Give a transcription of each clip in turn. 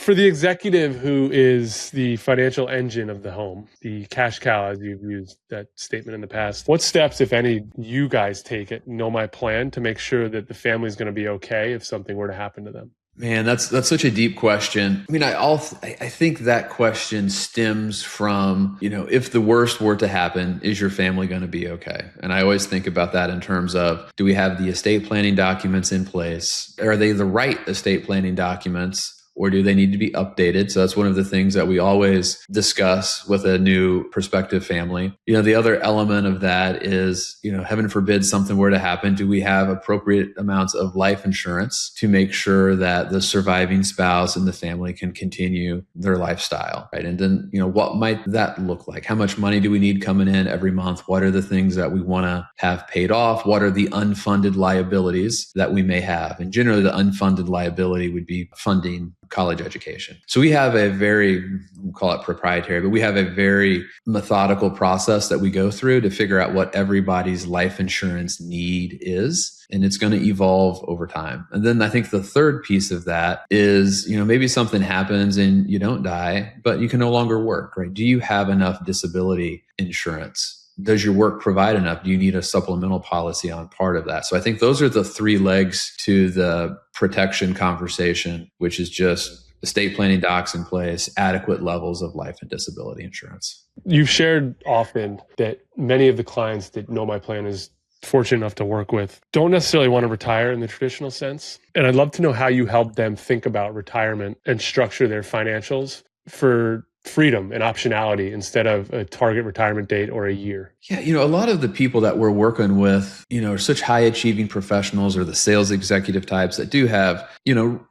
For the executive who is the financial engine of the home, the cash cow, as you've used that statement in the past, what steps, if any, you guys take at Know My Plan to make sure that the family is going to be okay if something were to happen to them? Man, that's such a deep question. I mean, I think that question stems from, if the worst were to happen, is your family going to be okay? And I always think about that in terms of, do we have the estate planning documents in place? Are they the right estate planning documents? Or do they need to be updated? So that's one of the things that we always discuss with a new prospective family. The other element of that is, heaven forbid something were to happen. Do we have appropriate amounts of life insurance to make sure that the surviving spouse and the family can continue their lifestyle, right? And then, what might that look like? How much money do we need coming in every month? What are the things that we want to have paid off? What are the unfunded liabilities that we may have? And generally, the unfunded liability would be funding college education. So we have we'll call it proprietary, but we have a very methodical process that we go through to figure out what everybody's life insurance need is. And it's going to evolve over time. And then I think the third piece of that is, maybe something happens and you don't die, but you can no longer work, right? Do you have enough disability insurance? Does your work provide enough? Do you need a supplemental policy on part of that? So I think those are the three legs to the protection conversation, which is just estate planning docs in place, adequate levels of life and disability insurance. You've shared often that many of the clients that Know My Plan is fortunate enough to work with don't necessarily want to retire in the traditional sense. And I'd love to know how you help them think about retirement and structure their financials for freedom and optionality instead of a target retirement date or a year. Yeah, a lot of the people that we're working with, are such high achieving professionals or the sales executive types that do have,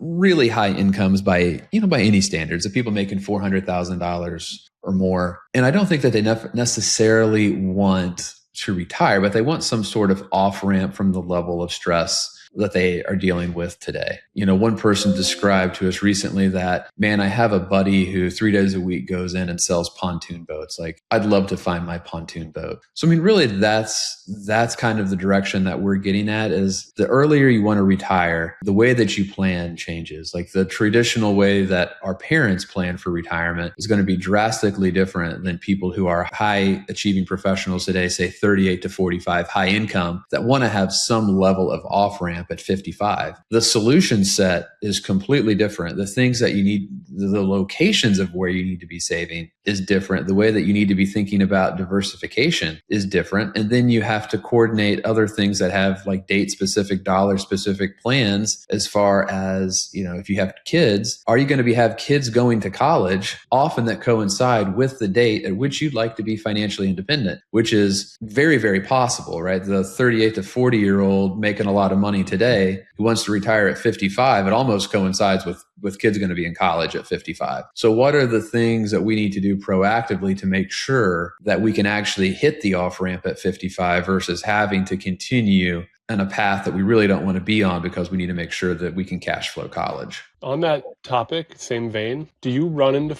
really high incomes by any standards, of people making $400,000 or more. And I don't think that they necessarily want to retire, but they want some sort of off ramp from the level of stress that they are dealing with today. One person described to us recently that, man, I have a buddy who 3 days a week goes in and sells pontoon boats. Like, I'd love to find my pontoon boat. So, really, that's kind of the direction that we're getting at, is the earlier you want to retire, the way that you plan changes. Like, the traditional way that our parents plan for retirement is going to be drastically different than people who are high achieving professionals today, say 38 to 45, high income, that want to have some level of off ramp at 55. The solution set is completely different. The things that you need, the locations of where you need to be saving is different. The way that you need to be thinking about diversification is different. And then you have to coordinate other things that have like date specific, dollar specific plans, as far as, if you have kids, are you going to have kids going to college often that coincide with the date at which you'd like to be financially independent, which is very, very possible, right? The 38 to 40-year-old making a lot of money today who wants to retire at 55, it almost coincides with kids going to be in college at 55. So what are the things that we need to do proactively to make sure that we can actually hit the off ramp at 55 versus having to continue on a path that we really don't want to be on because we need to make sure that we can cash flow college? On that topic, same vein, do you run into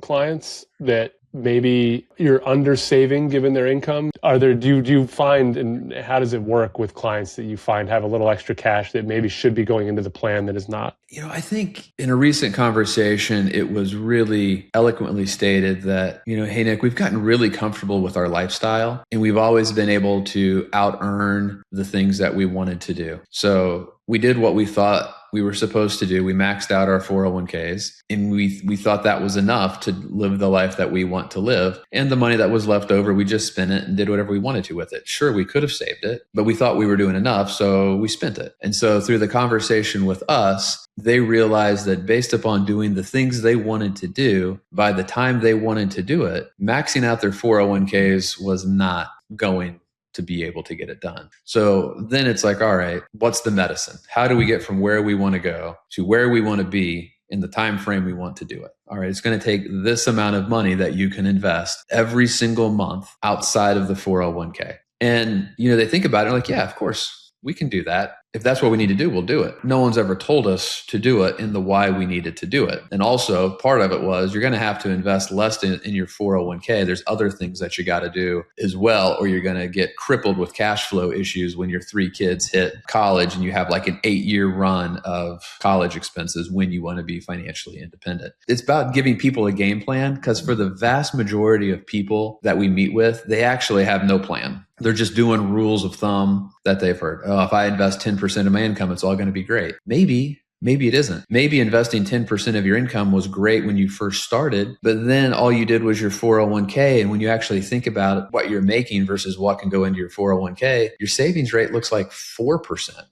clients that maybe you're under saving given their income? Do you find, and how does it work with clients that you find have a little extra cash that maybe should be going into the plan that is not? I think in a recent conversation, it was really eloquently stated that, hey, Nick, we've gotten really comfortable with our lifestyle and we've always been able to out earn the things that we wanted to do. So we did what we thought we were supposed to do. We maxed out our 401ks and we thought that was enough to live the life that we want to live. And the money that was left over, we just spent it and did whatever we wanted to with it. Sure, we could have saved it, but we thought we were doing enough, so we spent it. And so through the conversation with us, they realized that based upon doing the things they wanted to do, by the time they wanted to do it, maxing out their 401ks was not going to be able to get it done. So then it's like, all right, what's the medicine? How do we get from where we want to go to where we want to be in the time frame we want to do it? All right, it's going to take this amount of money that you can invest every single month outside of the 401k. And, they think about it like, yeah, of course, we can do that. If that's what we need to do, we'll do it. No one's ever told us to do it and the why we needed to do it. And also part of it was you're going to have to invest less in your 401k. There's other things that you got to do as well, or you're going to get crippled with cash flow issues when your 3 kids hit college and you have like an 8-year run of college expenses when you want to be financially independent. It's about giving people a game plan, because for the vast majority of people that we meet with, they actually have no plan. They're just doing rules of thumb that they've heard. Oh, if I invest 10% of my income, it's all going to be great. Maybe it isn't. Maybe investing 10% of your income was great when you first started, but then all you did was your 401k. And when you actually think about what you're making versus what can go into your 401k, your savings rate looks like 4%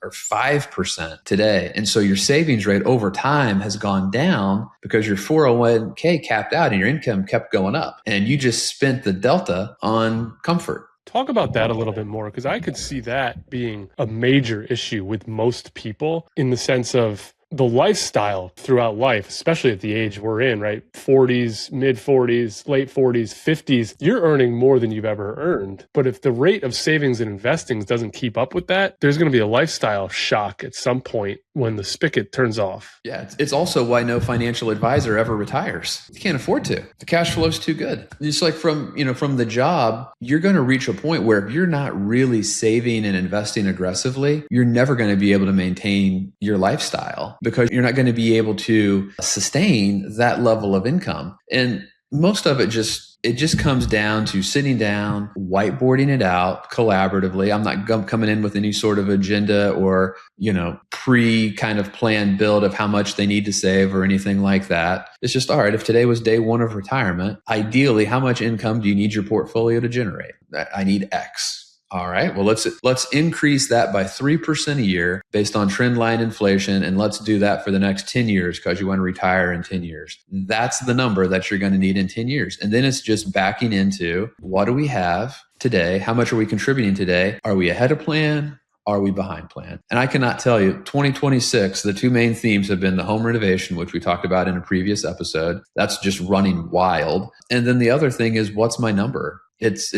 or 5% today. And so your savings rate over time has gone down because your 401k capped out and your income kept going up. And you just spent the delta on comfort. Talk about that a little bit more, because I could see that being a major issue with most people, in the sense of the lifestyle throughout life, especially at the age we're in, right? 40s, mid 40s, late 40s, 50s, you're earning more than you've ever earned. But if the rate of savings and investing doesn't keep up with that, there's going to be a lifestyle shock at some point when the spigot turns off. Yeah, it's also why no financial advisor ever retires. You can't afford to. The cash flow is too good. It's like from the job, you're going to reach a point where if you're not really saving and investing aggressively, you're never going to be able to maintain your lifestyle, because you're not going to be able to sustain that level of income. And most of it just comes down to sitting down, whiteboarding it out collaboratively. I'm not coming in with any sort of agenda or, pre kind of plan build of how much they need to save or anything like that. It's just, all right, if today was day 1 of retirement, ideally, how much income do you need your portfolio to generate? I need X. All right, well, let's increase that by 3% a year based on trend line inflation. And let's do that for the next 10 years because you want to retire in 10 years. That's the number that you're going to need in 10 years. And then it's just backing into, what do we have today? How much are we contributing today? Are we ahead of plan? Are we behind plan? And I cannot tell you, 2026, the 2 main themes have been the home renovation, which we talked about in a previous episode. That's just running wild. And then the other thing is, what's my number? It's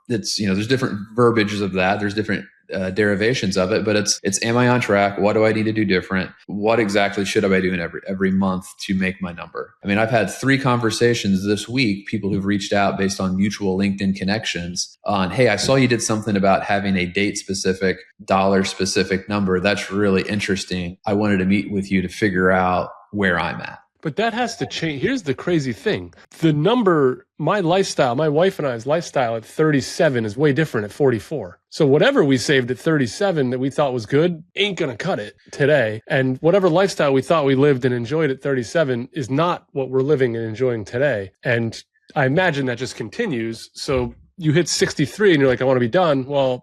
there's different verbiages of that. There's different derivations of it, but it's am I on track? What do I need to do different? What exactly should I be doing every month to make my number? I mean, I've had 3 conversations this week, people who've reached out based on mutual LinkedIn connections on, hey, I saw you did something about having a date specific, dollar specific number. That's really interesting. I wanted to meet with you to figure out where I'm at. But that has to change. Here's the crazy thing. The number, my lifestyle, my wife and I's lifestyle at 37 is way different at 44. So whatever we saved at 37 that we thought was good ain't going to cut it today. And whatever lifestyle we thought we lived and enjoyed at 37 is not what we're living and enjoying today. And I imagine that just continues. So you hit 63 and you're like, I want to be done. To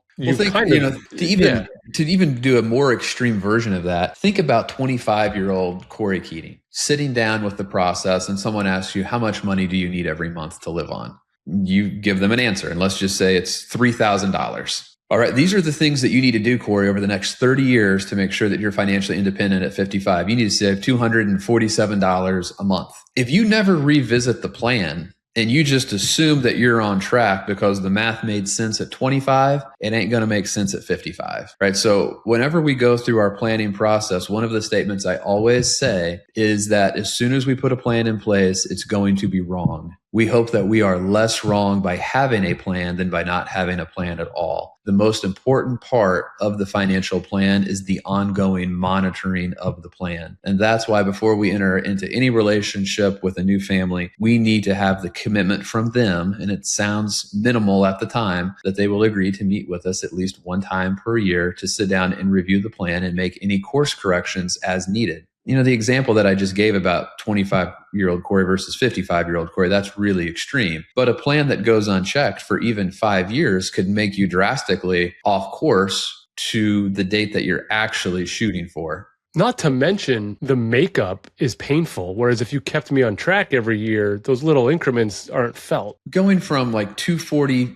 even do a more extreme version of that, think about 25-year-old Corey Keating sitting down with the process and someone asks you, how much money do you need every month to live on? You give them an answer, and let's just say it's $3,000. All right, these are the things that you need to do, Corey, over the next 30 years to make sure that you're financially independent at 55. You need to save $247 a month. If you never revisit the plan, and you just assume that you're on track because the math made sense at 25, it ain't going to make sense at 55, right? So whenever we go through our planning process, one of the statements I always say is that as soon as we put a plan in place, it's going to be wrong. We hope that we are less wrong by having a plan than by not having a plan at all. The most important part of the financial plan is the ongoing monitoring of the plan. And that's why before we enter into any relationship with a new family, we need to have the commitment from them, and it sounds minimal at the time, that they will agree to meet with us at least 1 time per year to sit down and review the plan and make any course corrections as needed. The example that I just gave about 25-year-old Corey versus 55-year-old Corey, that's really extreme. But a plan that goes unchecked for even 5 years could make you drastically off course to the date that you're actually shooting for. Not to mention the makeup is painful. Whereas if you kept me on track every year, those little increments aren't felt. Going from like $247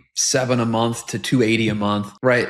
a month to $280 a month, right?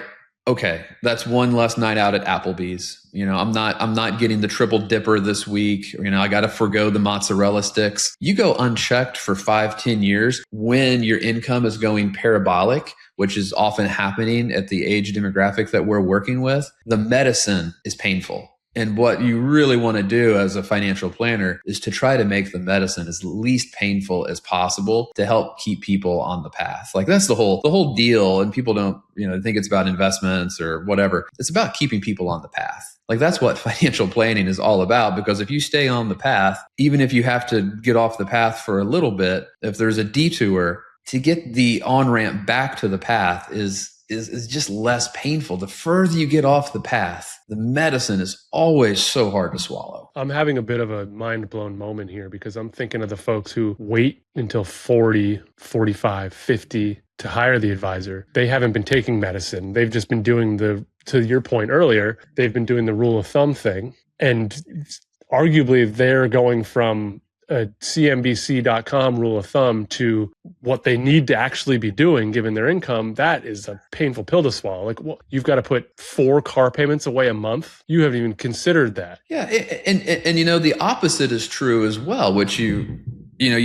okay, that's one less night out at Applebee's. I'm not getting the triple dipper this week. I got to forgo the mozzarella sticks. You go unchecked for 5, 10 years when your income is going parabolic, which is often happening at the age demographic that we're working with. The medicine is painful. And what you really want to do as a financial planner is to try to make the medicine as least painful as possible to help keep people on the path. Like that's the whole deal. And people don't, think it's about investments or whatever. It's about keeping people on the path. Like that's what financial planning is all about, because if you stay on the path, even if you have to get off the path for a little bit, if there's a detour, to get the on-ramp back to the path is just less painful. The further you get off the path, the medicine is always so hard to swallow. I'm having a bit of a mind blown moment here because I'm thinking of the folks who wait until 40, 45, 50 to hire the advisor. They haven't been taking medicine. They've just been doing to your point earlier, they've been doing the rule of thumb thing. And arguably they're going from a CNBC.com rule of thumb to what they need to actually be doing given their income. That is a painful pill to swallow. Like, well, you've got to put 4 car payments away a month. You haven't even considered that. Yeah. And the opposite is true as well, which you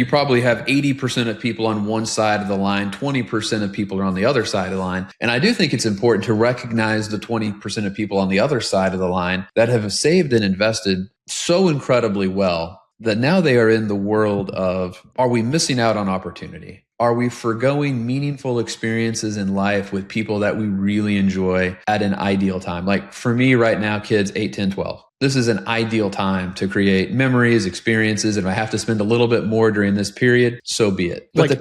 probably have 80% of people on one side of the line, 20% of people are on the other side of the line. And I do think it's important to recognize the 20% of people on the other side of the line that have saved and invested so incredibly well that now they are in the world of, are we missing out on opportunity? Are we forgoing meaningful experiences in life with people that we really enjoy at an ideal time? Like for me right now, kids 8, 10, 12. This is an ideal time to create memories, experiences. And if I have to spend a little bit more during this period, so be it. But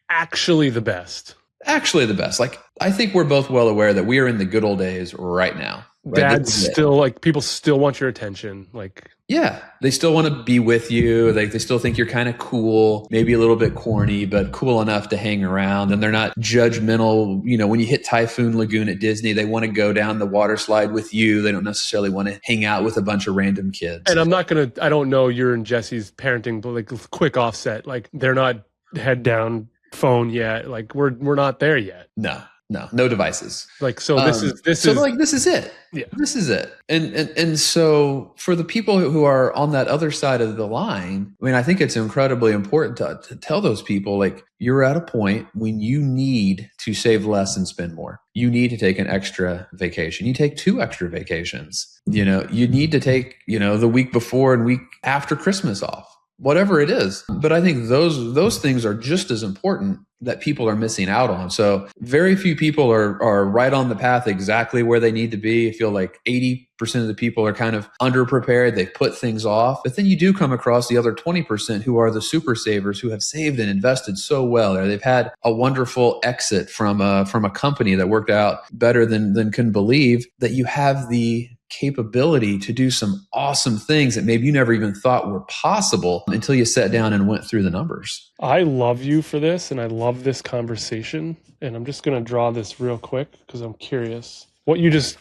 actually the best. Actually the best. Like I think we're both well aware that we are in the good old days right now. Right? Dad's still like, people still want your attention. Like, yeah, they still want to be with you. They still think you're kind of cool, maybe a little bit corny, but cool enough to hang around. And they're not judgmental. When you hit Typhoon Lagoon at Disney, they want to go down the water slide with you. They don't necessarily want to hang out with a bunch of random kids. And I don't know your and Jesse's parenting, but like quick offset, like they're not head down phone yet. Like we're not there yet. No devices. Like, so this is it. Yeah. This is it. And so for the people who are on that other side of the line, I think it's incredibly important to tell those people, like, you're at a point when you need to save less and spend more. You need to take an extra vacation. You take 2 extra vacations. You need to take, the week before and week after Christmas off. Whatever it is. But I think those things are just as important that people are missing out on. So very few people are right on the path exactly where they need to be. I feel like 80% of the people are kind of underprepared. They've put things off. But then you do come across the other 20% who are the super savers who have saved and invested so well. Or they've had a wonderful exit from a company that worked out better than can believe, that you have the capability to do some awesome things that maybe you never even thought were possible until you sat down and went through the numbers. I love you for this, and I love this conversation. And I'm just going to draw this real quick because I'm curious. What you just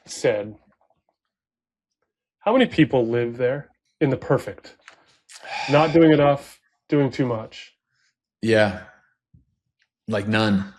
said, how many people live there in the perfect? Not doing enough, doing too much. Yeah. Like none.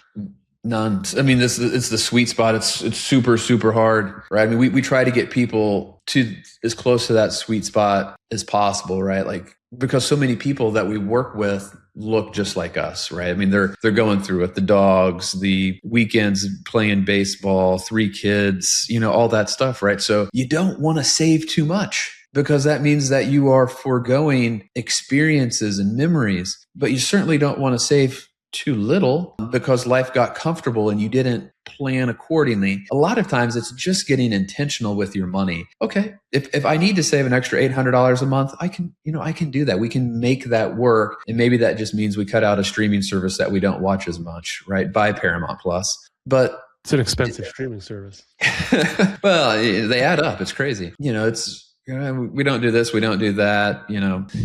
It's the sweet spot. It's super, super hard, right? We try to get people to as close to that sweet spot as possible, right? Like, because so many people that we work with look just like us, right? They're going through it, the dogs, the weekends playing baseball, 3 kids, all that stuff, right? So you don't want to save too much, because that means that you are foregoing experiences and memories, but you certainly don't want to save too little because life got comfortable and you didn't plan accordingly. A lot of times it's just getting intentional with your money. Okay, if I need to save an extra $800 a month, I can do that. We can make that work. And maybe that just means we cut out a streaming service that we don't watch as much, right? Buy Paramount Plus. But it's an expensive streaming service. Well, they add up. It's crazy. We don't do this, we don't do that.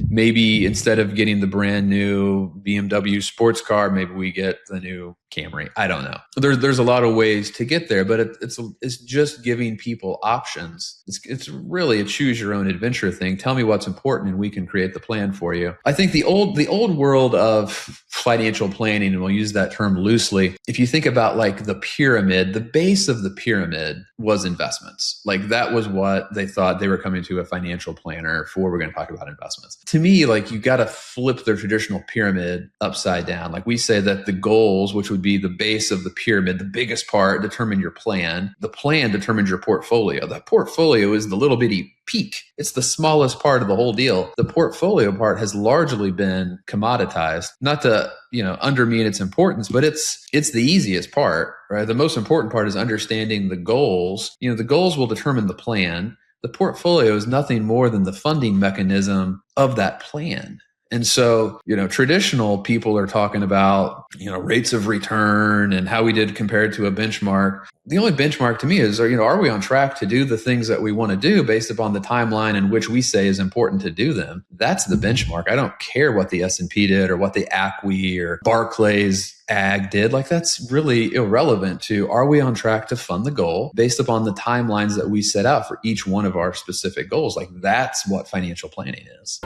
Maybe instead of getting the brand new BMW sports car, maybe we get the new Camry. I don't know. There's a lot of ways to get there, but it's just giving people options. It's really a choose your own adventure thing. Tell me what's important and we can create the plan for you. I think the old world of financial planning, and we'll use that term loosely, if you think about like the pyramid, the base of the pyramid was investments. Like that was what they thought they were coming to a financial planner for. We're going to talk about investments. To me, like you got to flip the traditional pyramid upside down. Like we say that the goals, which would be the base of the pyramid, the biggest part, determine your plan. The plan determines your portfolio. That portfolio is the little bitty peak. It's the smallest part of the whole deal. The portfolio part has largely been commoditized. Not to, undermine its importance, but it's the easiest part, right? The most important part is understanding the goals. The goals will determine the plan. The portfolio is nothing more than the funding mechanism of that plan. And so, traditional people are talking about, rates of return and how we did compared to a benchmark. The only benchmark to me is, are we on track to do the things that we want to do based upon the timeline in which we say is important to do them? That's the benchmark. I don't care what the S&P did or what the ACWI or Barclays Ag did. Like that's really irrelevant to, are we on track to fund the goal based upon the timelines that we set out for each one of our specific goals? Like that's what financial planning is.